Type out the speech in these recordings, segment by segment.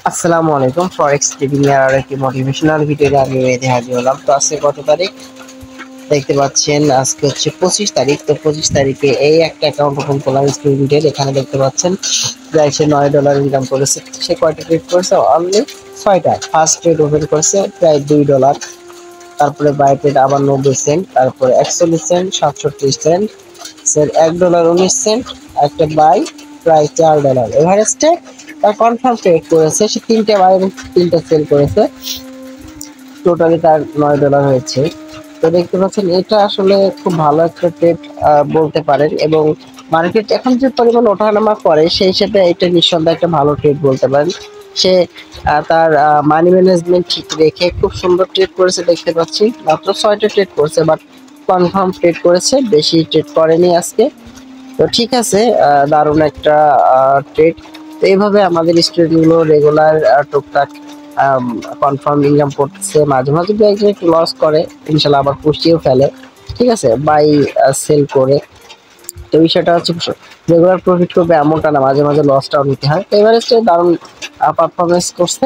আসসালামু আলাইকুম। Forex trading এর আর একটি মোটিভেশনাল ভিডিওতে আমি হাজির হলাম। তো আজকে কত তারিখ দেখতে পাচ্ছেন, আজকে হচ্ছে 25 তারিখ। তো 25 তারিখে এই একটা অ্যাকাউন্ট ওপেন করলাম স্ক্রিনটের। এখানে দেখতে পাচ্ছেন প্রায় সে $9 ইনকাম করেছে। সে কয়টা ট্রেড করেছে? অনলি 6টা। ফার্স্ট ট্রেড ওপেন করেছে প্রায় $2। তারপরে বাই ট্রেড আবার 90 সেন্ট, তারপরে 41 সেন্ট, 67 সেন্ট, স্যার $1.19। একটা বাই প্রায় $4। এভারেস্টে তার কনফার্ম ট্রেড করেছে, সে 3টে বাই এবং 3টে সেল করেছে। টোটালি তার $9 হয়েছে। তো দেখতে পাচ্ছেন এটা আসলে খুব ভালো একটা ট্রেড বলতে পারেন, এবং মার্কেট এখন যে পরিমাণ ওঠানামা করে সেই হিসেবে এটা নিঃসন্দেহে একটা ভালো ট্রেড বলতে পারেন। সে তার মানি ম্যানেজমেন্ট ঠিক রেখে খুব সুন্দর ট্রেড করেছে। দেখতে পাচ্ছি মাত্র 6টা ট্রেড করেছে, বাট কনফার্ম ট্রেড করেছে, বেশি ট্রেড করেনি আজকে। তো ঠিক আছে, দারুণ একটা ট্রেড। তো এইভাবে আমাদের স্টুডেন্টগুলো রেগুলার টুকটাক কনফার্ম ইনকাম করতেছে। মাঝে মাঝে দু একজন একটু লস করে, ইনশাল্লাহ আবার পুষিয়েও ফেলে। ঠিক আছে, বাই সেল করে। তো বিষয়টা হচ্ছে রেগুলার প্রফিট করবে এমনটা না, মাঝে মাঝে লসটাও নিতে হয়। তো এভারেস্টে দারুণ পারফরমেন্স করছে।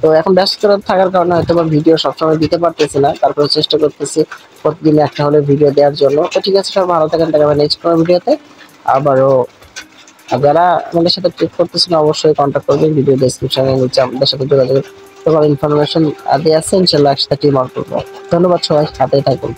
তো এখন ব্যস্ততা থাকার কারণে হয়তো বা ভিডিও সবসময় দিতে পারতেছি না, তারপরে চেষ্টা করতেছি প্রতিদিন একটা হলে ভিডিও দেওয়ার জন্য। তো ঠিক আছে, সব ভালো থাকেন, দেখা হবে নেক্সট কোনো ভিডিওতে আবারও। যারা আমাদের সাথে ট্রিট করতেছেন অবশ্যই কন্ট্যাক্ট করবেন, ভিডিও ডেসক্রিপশনে নিচে আমাদের সাথে যোগাযোগ, তোমার ইনফরমেশন দেওয়া আছে, ইনশাল্লাহ একসাথে টিম আউট করবো। ধন্যবাদ সবাই, হাতেই থাকুন।